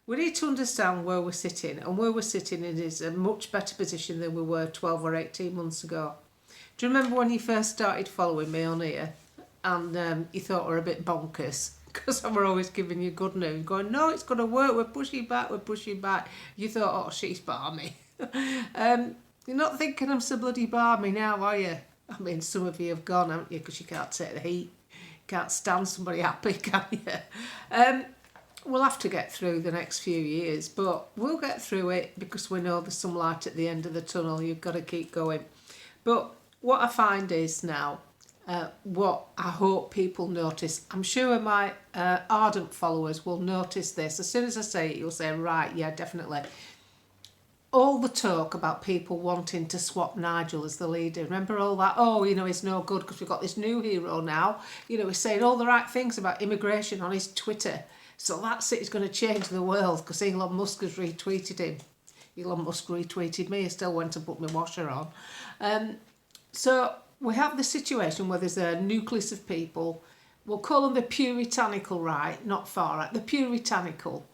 We need to understand where we're sitting, and where we're sitting is a much better position than we were 12 or 18 months ago. Do you remember when you first started following me on here and you thought we were a bit bonkers? Because I were always giving you good news, going, no, it's going to work, we're pushing back, we're pushing back. You thought, oh, she's balmy. You're not thinking I'm so bloody balmy now, are you? I mean, some of you have gone, haven't you, because you can't take the heat. Can't stand somebody happy, can you? We'll have to get through the next few years, but we'll get through it because we know there's some light at the end of the tunnel. You've got to keep going. But what I find is now, what I hope people notice, I'm sure my ardent followers will notice this. As soon as I say it, you'll say, right, yeah, definitely. All the talk about people wanting to swap Nigel as the leader. Remember all that? Oh, he's no good because we've got this new hero now. He's saying all the right things about immigration on his Twitter. So that's it, he's going to change the world because Elon Musk has retweeted him. Elon Musk retweeted me, I still went and put my washer on. So we have the situation where there's a nucleus of people, we'll call them the puritanical right, not far right, the puritanical,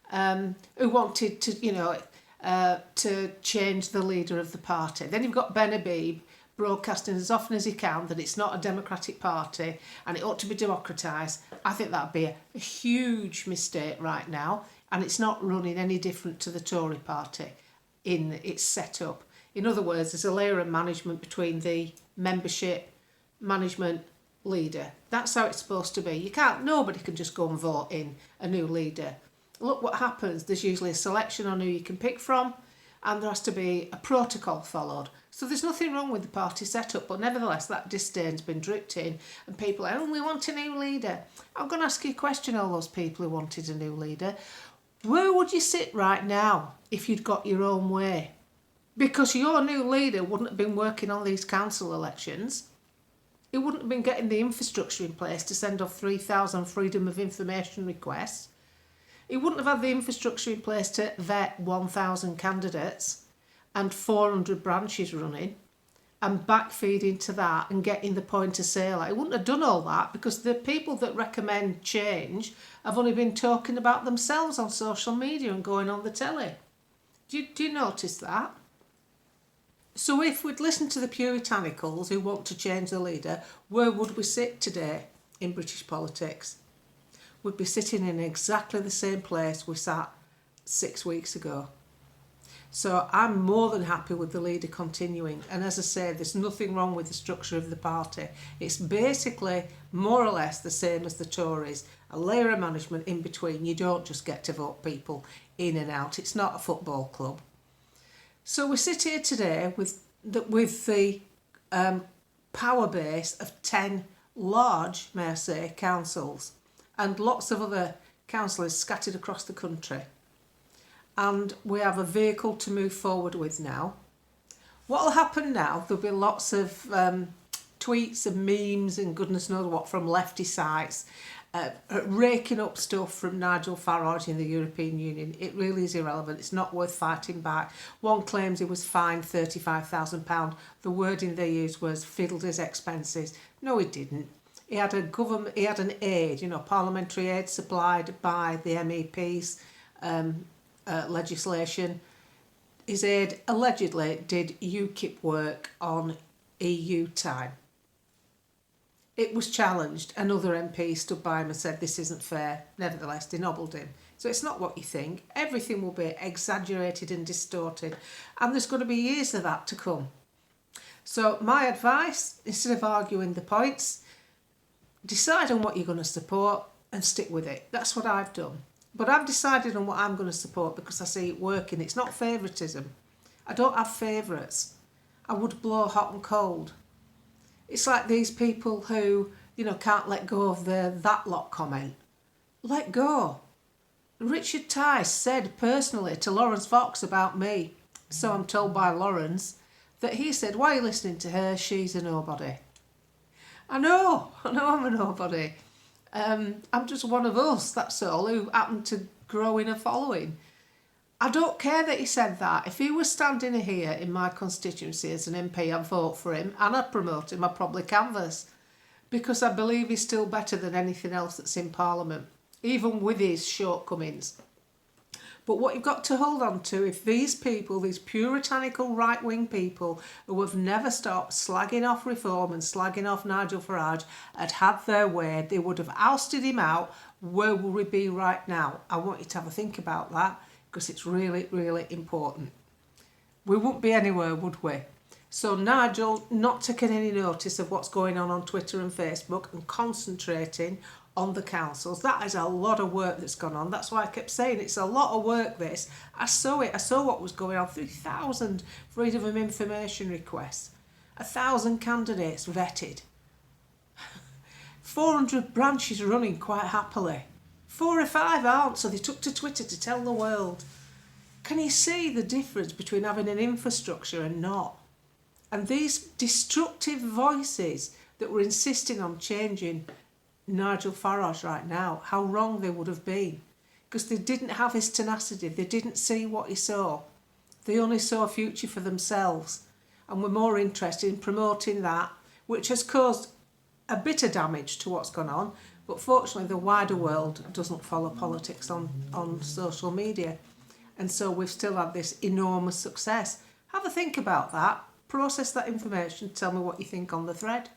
who wanted to change the leader of the party. Then you've got Ben Habib broadcasting as often as he can that it's not a democratic party and it ought to be democratised. I think that'd be a huge mistake right now, and it's not running any different to the Tory party in its setup. In other words, there's a layer of management between the membership, management, leader. That's how it's supposed to be. Nobody can just go and vote in a new leader. Look what happens. There's usually a selection on who you can pick from, and there has to be a protocol followed. So there's nothing wrong with the party setup, but nevertheless that disdain's been dripped in and people are, we want a new leader. I'm going to ask you a question, all those people who wanted a new leader. Where would you sit right now if you'd got your own way? Because your new leader wouldn't have been working on these council elections. He wouldn't have been getting the infrastructure in place to send off 3,000 freedom of information requests. He wouldn't have had the infrastructure in place to vet 1,000 candidates and 400 branches running and backfeeding to that and getting the point of sale. He wouldn't have done all that because the people that recommend change have only been talking about themselves on social media and going on the telly. Do you notice that? So if we'd listened to the puritanicals who want to change the leader, where would we sit today in British politics? We'd be sitting in exactly the same place we sat 6 weeks ago. So I'm more than happy with the leader continuing. And as I say, there's nothing wrong with the structure of the party. It's basically more or less the same as the Tories. A layer of management in between. You don't just get to vote people in and out. It's not a football club. So we sit here today with the power base of 10 large, may I say, councils and lots of other councillors scattered across the country. And we have a vehicle to move forward with now. What will happen now, there'll be lots of tweets and memes and goodness knows what from lefty sites, raking up stuff from Nigel Farage in the European Union. It really is irrelevant. It's not worth fighting back. One claims he was fined £35,000. The wording they used was fiddled his expenses. No, he didn't. He had an aid, parliamentary aid supplied by the MEPs. Legislation. His aide allegedly did UKIP work on EU time. It was challenged and other MPs stood by him and said this isn't fair. Nevertheless, they nobbled him. So it's not what you think. Everything will be exaggerated and distorted, and there's going to be years of that to come. So my advice, instead of arguing the points, decide on what you're going to support and stick with it. That's what I've done. But I've decided on what I'm going to support because I see it working. It's not favouritism. I don't have favourites. I would blow hot and cold. It's like these people who, can't let go of the that lot comment. Let go. Richard Tice said personally to Lawrence Fox about me, so I'm told by Lawrence, that he said, why are you listening to her? She's a nobody. I know I'm a nobody. I'm just one of us, that's all, who happened to grow in a following. I don't care that he said that. If he was standing here in my constituency as an MP, I'd vote for him and I'd promote him. I'd probably canvass because I believe he's still better than anything else that's in Parliament, even with his shortcomings. But what you've got to hold on to, if these people, these puritanical right-wing people who have never stopped slagging off Reform and slagging off Nigel Farage, had their way, they would have ousted him out, where will we be right now? I want you to have a think about that, because it's really, really important. We wouldn't be anywhere, would we? So Nigel not taking any notice of what's going on Twitter and Facebook and concentrating on the councils. That is a lot of work that's gone on. That's why I kept saying it's a lot of work, this. I saw it. I saw what was going on. 3,000 freedom of information requests. 1,000 candidates vetted. 400 branches running quite happily. 4 or 5 aren't, so they took to Twitter to tell the world. Can you see the difference between having an infrastructure and not? And these destructive voices that were insisting on changing Nigel Farage right now, how wrong they would have been. Because they didn't have his tenacity. They didn't see what he saw. They only saw a future for themselves and were more interested in promoting that, which has caused a bit of damage to what's gone on. But fortunately, the wider world doesn't follow politics on social media. And so we've still had this enormous success. Have a think about that. Process that information. Tell me what you think on the thread.